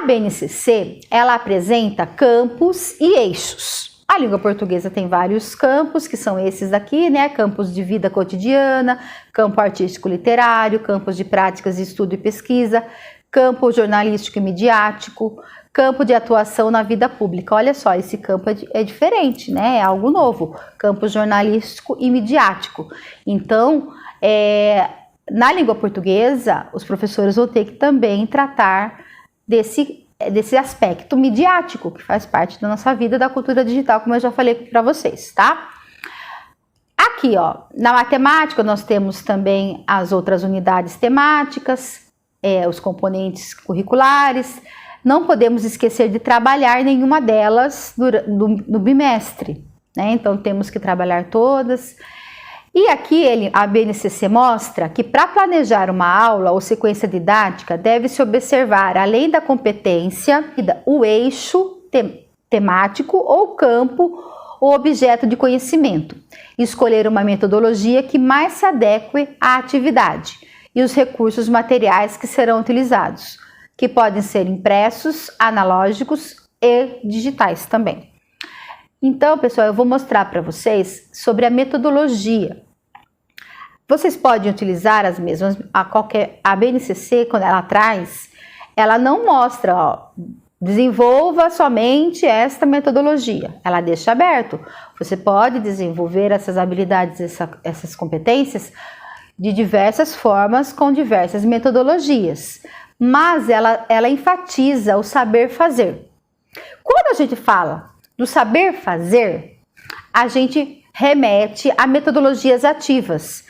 A BNCC, ela apresenta campos e eixos. A língua portuguesa tem vários campos, que são esses daqui, né? Campos de vida cotidiana, campo artístico literário, campos de práticas de estudo e pesquisa, campo jornalístico e midiático, campo de atuação na vida pública. Olha só, esse campo é diferente, né? É algo novo. Campo jornalístico e midiático. Então, na língua portuguesa, os professores vão ter que também tratar desse aspecto midiático, que faz parte da nossa vida, da cultura digital, como eu já falei para vocês, tá? Aqui, ó, na matemática, nós temos também as outras unidades temáticas, os componentes curriculares. Não podemos esquecer de trabalhar nenhuma delas no bimestre, né? Então, temos que trabalhar todas. E aqui a BNCC mostra que para planejar uma aula ou sequência didática, deve-se observar, além da competência, o eixo temático ou campo ou objeto de conhecimento. Escolher uma metodologia que mais se adeque à atividade e os recursos materiais que serão utilizados, que podem ser impressos, analógicos e digitais também. Então, pessoal, eu vou mostrar para vocês sobre a metodologia. Vocês podem utilizar as mesmas, a BNCC, quando ela traz, ela não mostra, ó, desenvolva somente esta metodologia. Ela deixa aberto. Você pode desenvolver essas habilidades, essas competências de diversas formas, com diversas metodologias. Mas ela enfatiza o saber fazer. Quando a gente fala do saber fazer, a gente remete a metodologias ativas.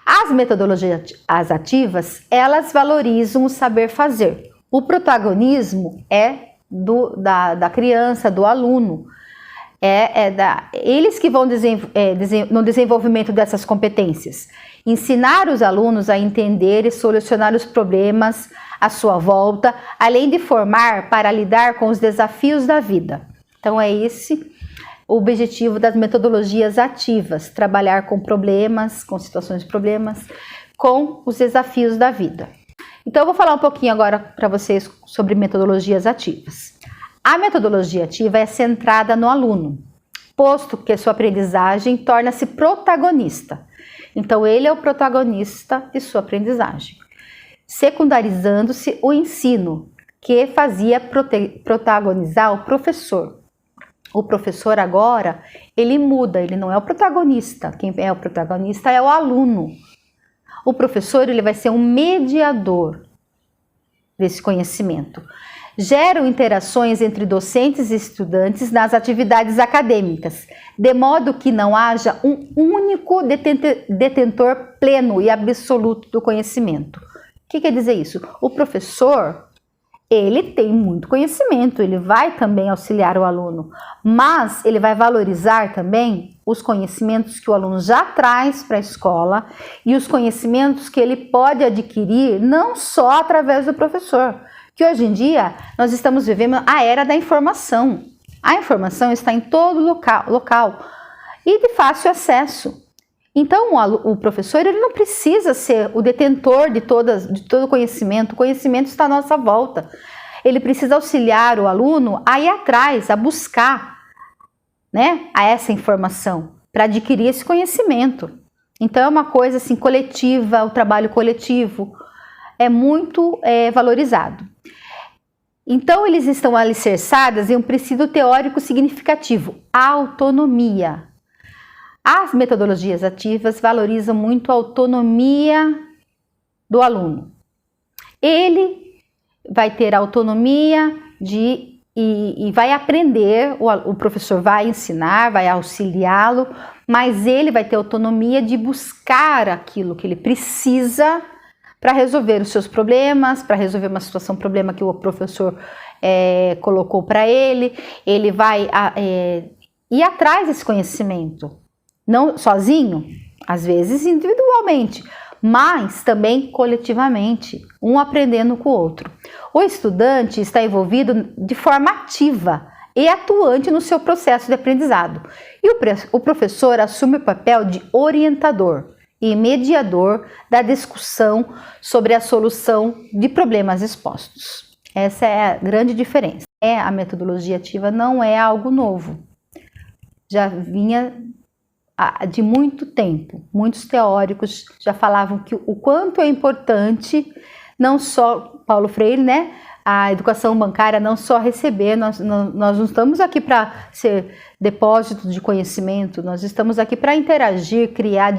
As metodologias ativas, elas valorizam o saber fazer. O protagonismo é da criança, do aluno. Eles que vão no desenvolvimento dessas competências. Ensinar os alunos a entender e solucionar os problemas à sua volta, além de formar para lidar com os desafios da vida. Então, é esse o objetivo das metodologias ativas, trabalhar com problemas, com situações de problemas, com os desafios da vida. Então, eu vou falar um pouquinho agora para vocês sobre metodologias ativas. A metodologia ativa é centrada no aluno, posto que sua aprendizagem torna-se protagonista. Então, ele é o protagonista de sua aprendizagem, secundarizando-se o ensino, que fazia protagonizar o professor. O professor agora, ele muda, ele não é o protagonista. Quem é o protagonista é o aluno. O professor, ele vai ser um mediador desse conhecimento. Geram interações entre docentes e estudantes nas atividades acadêmicas, de modo que não haja um único detentor pleno e absoluto do conhecimento. O que quer dizer isso? O professor, ele tem muito conhecimento, ele vai também auxiliar o aluno, mas ele vai valorizar também os conhecimentos que o aluno já traz para a escola e os conhecimentos que ele pode adquirir não só através do professor, que hoje em dia nós estamos vivendo a era da informação. A informação está em todo local e de fácil acesso. Então, o professor, ele não precisa ser o detentor de todo o conhecimento está à nossa volta. Ele precisa auxiliar o aluno a ir atrás, a buscar, né, essa informação, para adquirir esse conhecimento. Então, é uma coisa assim, coletiva, o trabalho coletivo é muito valorizado. Então, eles estão alicerçados em um princípio teórico significativo, a autonomia. As metodologias ativas valorizam muito a autonomia do aluno. Ele vai ter autonomia e vai aprender, o professor vai ensinar, vai auxiliá-lo, mas ele vai ter autonomia de buscar aquilo que ele precisa para resolver os seus problemas, para resolver uma problema que o professor colocou para ele. Ele vai ir atrás desse conhecimento. Não sozinho, às vezes individualmente, mas também coletivamente, um aprendendo com o outro. O estudante está envolvido de forma ativa e atuante no seu processo de aprendizado. E o professor assume o papel de orientador e mediador da discussão sobre a solução de problemas expostos. Essa é a grande diferença. A metodologia ativa não é algo novo. Já vinha de muito tempo. Muitos teóricos já falavam que o quanto é importante, não só Paulo Freire, né? A educação bancária não só receber, nós não estamos aqui para ser depósito de conhecimento, nós estamos aqui para interagir, criar,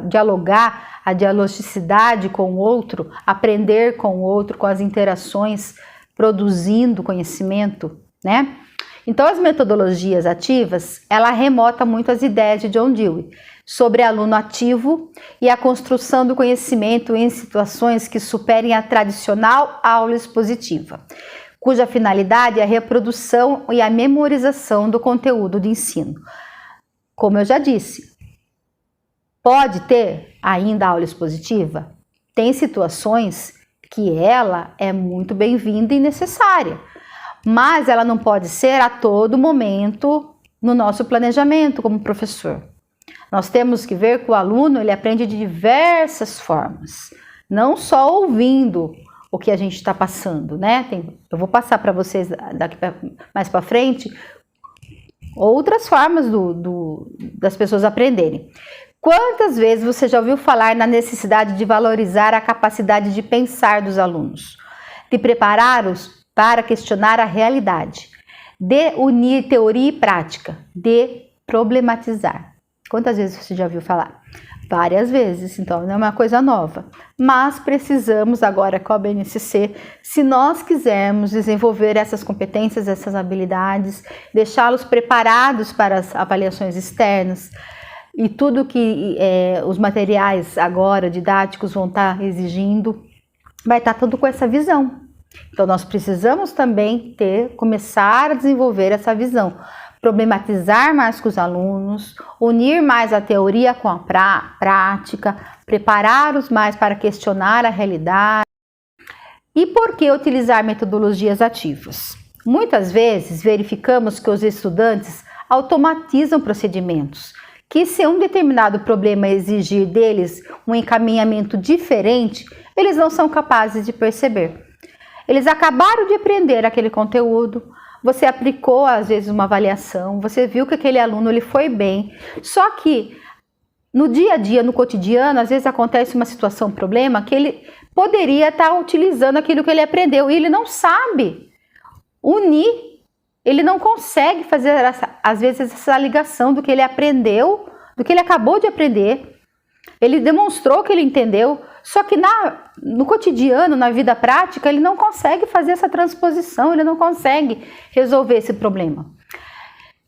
dialogar, a dialogicidade com o outro, aprender com o outro, com as interações, produzindo conhecimento, né? Então, as metodologias ativas, ela remota muito as ideias de John Dewey sobre aluno ativo e a construção do conhecimento em situações que superem a tradicional aula expositiva, cuja finalidade é a reprodução e a memorização do conteúdo de ensino. Como eu já disse, pode ter ainda aula expositiva? Tem situações que ela é muito bem-vinda e necessária, mas ela não pode ser a todo momento no nosso planejamento como professor. Nós temos que ver que o aluno ele aprende de diversas formas, não só ouvindo o que a gente está passando, né? Eu vou passar para vocês daqui mais para frente outras formas das pessoas aprenderem. Quantas vezes você já ouviu falar na necessidade de valorizar a capacidade de pensar dos alunos, de prepará-los para questionar a realidade, de unir teoria e prática, de problematizar? Quantas vezes você já ouviu falar? Várias vezes, então não é uma coisa nova. Mas precisamos agora com a BNCC, se nós quisermos desenvolver essas competências, essas habilidades, deixá-los preparados para as avaliações externas e tudo que os materiais agora didáticos vão estar exigindo, vai estar tudo com essa visão. Então, nós precisamos também começar a desenvolver essa visão, problematizar mais com os alunos, unir mais a teoria com a prática, preparar-os mais para questionar a realidade. E por que utilizar metodologias ativas? Muitas vezes verificamos que os estudantes automatizam procedimentos, que se um determinado problema exigir deles um encaminhamento diferente, eles não são capazes de perceber. Eles acabaram de aprender aquele conteúdo, você aplicou às vezes uma avaliação, você viu que aquele aluno ele foi bem, só que no dia a dia, no cotidiano, às vezes acontece uma situação, um problema, que ele poderia estar utilizando aquilo que ele aprendeu e ele não sabe unir, ele não consegue fazer às vezes essa ligação do que ele aprendeu, do que ele acabou de aprender. Ele demonstrou que ele entendeu, só que no cotidiano, na vida prática, ele não consegue fazer essa transposição, ele não consegue resolver esse problema.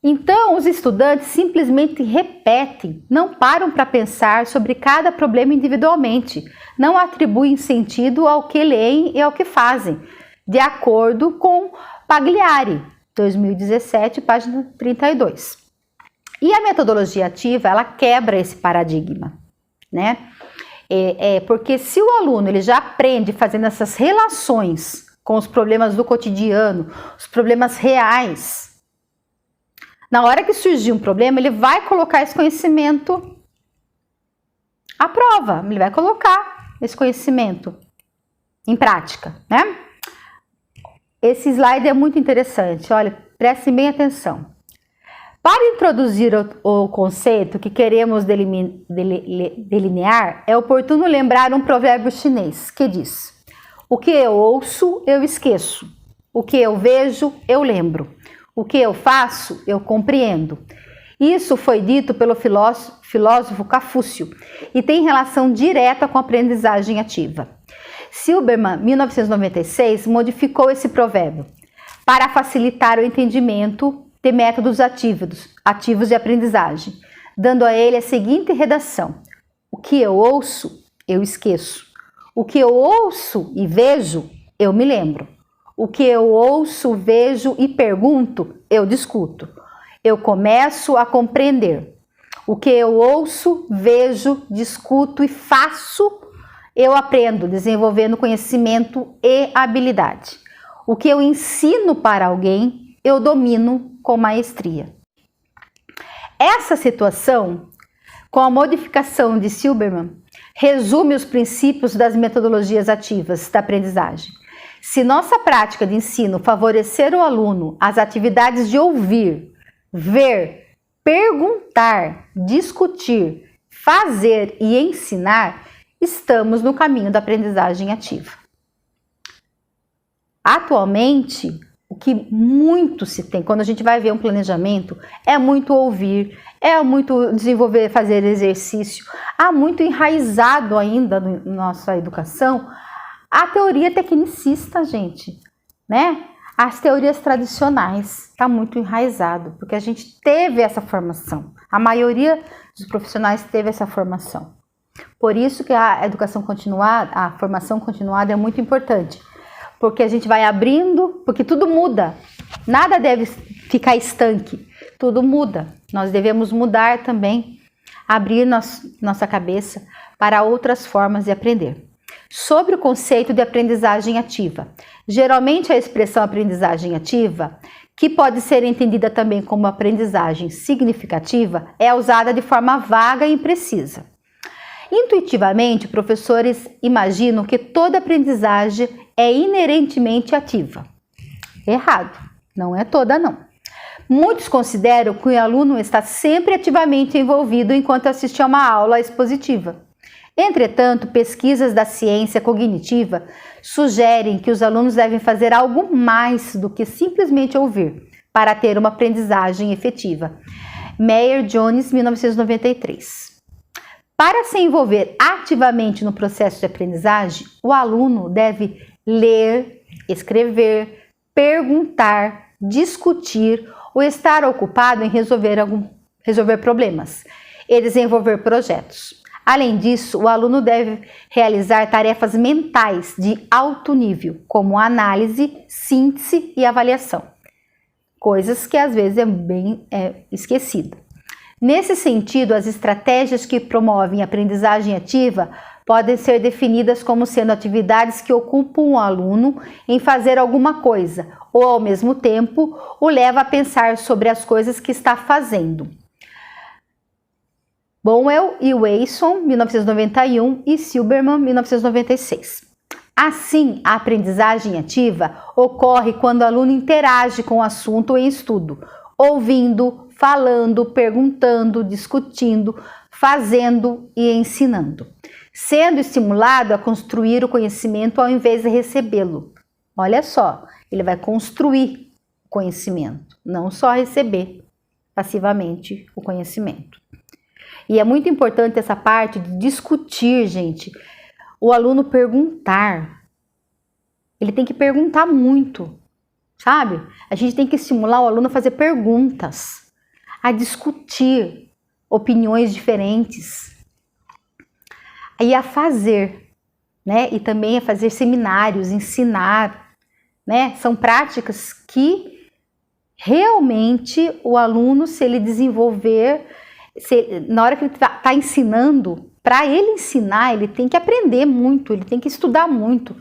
Então, os estudantes simplesmente repetem, não param para pensar sobre cada problema individualmente, não atribuem sentido ao que leem e ao que fazem, de acordo com Pagliari, 2017, página 32. E a metodologia ativa, ela quebra esse paradigma, né? Porque se o aluno ele já aprende fazendo essas relações com os problemas do cotidiano, os problemas reais, na hora que surgir um problema, ele vai colocar esse conhecimento à prova, ele vai colocar esse conhecimento em prática, né? Esse slide é muito interessante, olha, prestem bem atenção. Para introduzir o conceito que queremos delinear, é oportuno lembrar um provérbio chinês que diz: o que eu ouço, eu esqueço. O que eu vejo, eu lembro. O que eu faço, eu compreendo. Isso foi dito pelo filósofo Confúcio e tem relação direta com a aprendizagem ativa. Silbermann, 1996, modificou esse provérbio para facilitar o entendimento de métodos ativos de aprendizagem, dando a ele a seguinte redação: o que eu ouço, eu esqueço. O que eu ouço e vejo, eu me lembro. O que eu ouço, vejo e pergunto, eu discuto. Eu começo a compreender. O que eu ouço, vejo, discuto e faço, eu aprendo, desenvolvendo conhecimento e habilidade. O que eu ensino para alguém, eu domino com maestria. Essa situação, com a modificação de Silbermann, resume os princípios das metodologias ativas da aprendizagem, Se nossa prática de ensino favorecer o aluno as atividades de ouvir, ver, perguntar, discutir, fazer e ensinar, estamos no caminho da aprendizagem ativa. Atualmente, o que muito se tem, quando a gente vai ver um planejamento, é muito ouvir, é muito desenvolver, fazer exercício, há muito enraizado ainda na nossa educação a teoria tecnicista, gente, né? As teorias tradicionais, está muito enraizado, porque a gente teve essa formação, a maioria dos profissionais teve essa formação. Por isso que a educação continuada, a formação continuada é muito importante, porque a gente vai abrindo, porque tudo muda, nada deve ficar estanque, tudo muda. Nós devemos mudar também, abrir nossa cabeça para outras formas de aprender. Sobre o conceito de aprendizagem ativa. Geralmente a expressão aprendizagem ativa, que pode ser entendida também como aprendizagem significativa, é usada de forma vaga e imprecisa. Intuitivamente, professores imaginam que toda aprendizagem é inerentemente ativa. Errado, não é toda não. Muitos consideram que o aluno está sempre ativamente envolvido enquanto assiste a uma aula expositiva. Entretanto, pesquisas da ciência cognitiva sugerem que os alunos devem fazer algo mais do que simplesmente ouvir para ter uma aprendizagem efetiva. Meyer Jones, 1993. Para se envolver ativamente no processo de aprendizagem, o aluno deve ler, escrever, perguntar, discutir ou estar ocupado em resolver problemas e desenvolver projetos. Além disso, o aluno deve realizar tarefas mentais de alto nível, como análise, síntese e avaliação, coisas que às vezes é bem esquecida. Nesse sentido, as estratégias que promovem a aprendizagem ativa podem ser definidas como sendo atividades que ocupam o aluno em fazer alguma coisa, ou ao mesmo tempo o leva a pensar sobre as coisas que está fazendo. Bonwell e Wasson, 1991, e Silberman, 1996. Assim, a aprendizagem ativa ocorre quando o aluno interage com o assunto em estudo, ouvindo, falando, perguntando, discutindo, fazendo e ensinando, sendo estimulado a construir o conhecimento ao invés de recebê-lo. Olha só, ele vai construir o conhecimento, não só receber passivamente o conhecimento. E é muito importante essa parte de discutir, gente. O aluno perguntar. Ele tem que perguntar muito, sabe? A gente tem que estimular o aluno a fazer perguntas, a discutir opiniões diferentes. E a fazer, né? E também a fazer seminários, ensinar, né? São práticas que realmente o aluno, se ele desenvolver... na hora que ele está ensinando, para ele ensinar, ele tem que aprender muito, ele tem que estudar muito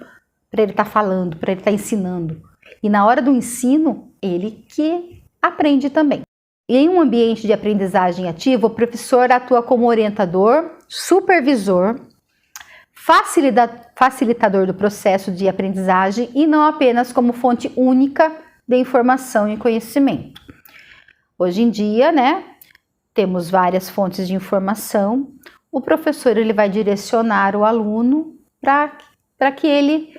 para ele estar falando, para ele estar ensinando. E na hora do ensino, ele que aprende também. E em um ambiente de aprendizagem ativa, o professor atua como orientador, supervisor, facilitador do processo de aprendizagem e não apenas como fonte única de informação e conhecimento. Hoje em dia, né? Temos várias fontes de informação. O professor ele vai direcionar o aluno para que ele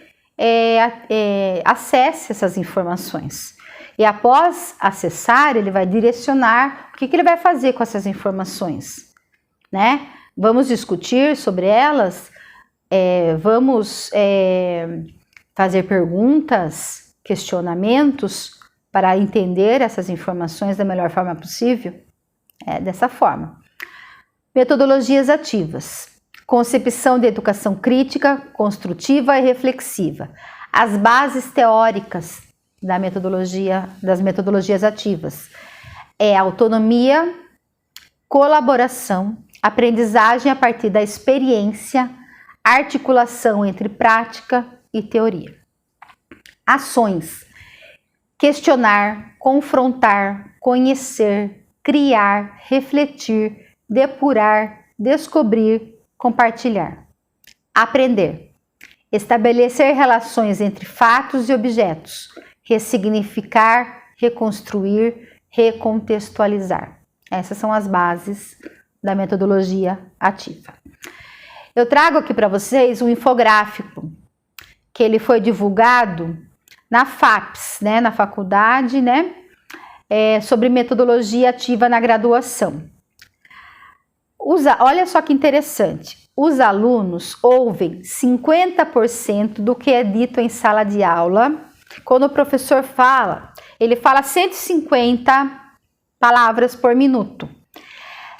acesse essas informações. E após acessar, ele vai direcionar o que ele vai fazer com essas informações, né? Vamos discutir sobre elas, vamos fazer perguntas, questionamentos para entender essas informações da melhor forma possível. Dessa forma. Metodologias ativas. Concepção de educação crítica, construtiva e reflexiva. As bases teóricas das metodologias ativas. Autonomia, colaboração, aprendizagem a partir da experiência, articulação entre prática e teoria. Ações. Questionar, confrontar, conhecer, criar, refletir, depurar, descobrir, compartilhar. Aprender. estabelecer relações entre fatos e objetos, ressignificar, reconstruir, recontextualizar. Essas são as bases da metodologia ativa. Eu trago aqui para vocês um infográfico que ele foi divulgado na FAPES, né, na faculdade, né, sobre metodologia ativa na graduação. Olha só que interessante, os alunos ouvem 50% do que é dito em sala de aula. Quando o professor fala, ele fala 150 palavras por minuto.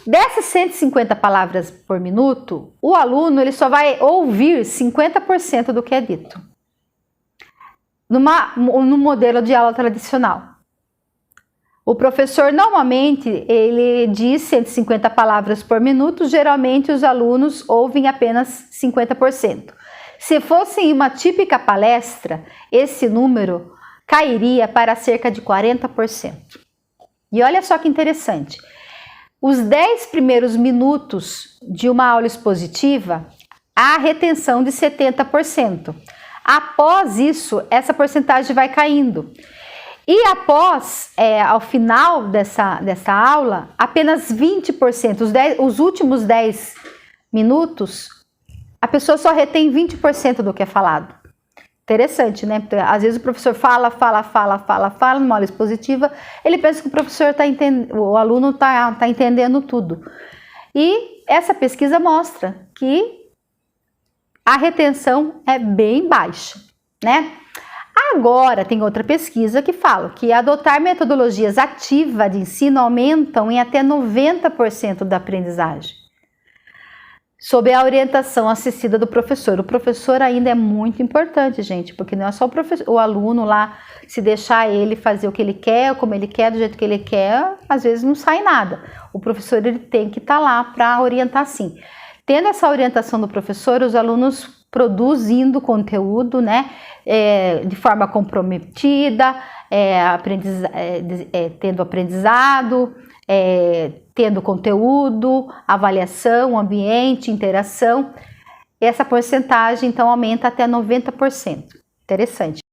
Dessas 150 palavras por minuto, o aluno ele só vai ouvir 50% do que é dito. No modelo de aula tradicional. O professor normalmente ele diz 150 palavras por minuto, geralmente os alunos ouvem apenas 50%. Se fosse em uma típica palestra, esse número cairia para cerca de 40%. E olha só que interessante, os 10 primeiros minutos de uma aula expositiva, há retenção de 70%. Após isso, essa porcentagem vai caindo. E após, ao final dessa aula, apenas 20%, os últimos 10 minutos, a pessoa só retém 20% do que é falado. Interessante, né? Porque, às vezes o professor fala numa aula expositiva, ele pensa que o aluno está entendendo tudo. E essa pesquisa mostra que a retenção é bem baixa, né? Agora, tem outra pesquisa que fala que adotar metodologias ativas de ensino aumentam em até 90% da aprendizagem, sob a orientação assistida do professor. O professor ainda é muito importante, gente, porque não é só o aluno lá, se deixar ele fazer o que ele quer, como ele quer, do jeito que ele quer, às vezes não sai nada. O professor ele tem que estar lá para orientar sim. Tendo essa orientação do professor, os alunos produzindo conteúdo, né, de forma comprometida, tendo aprendizado, tendo conteúdo, avaliação, ambiente, interação, essa porcentagem então aumenta até 90%. Interessante.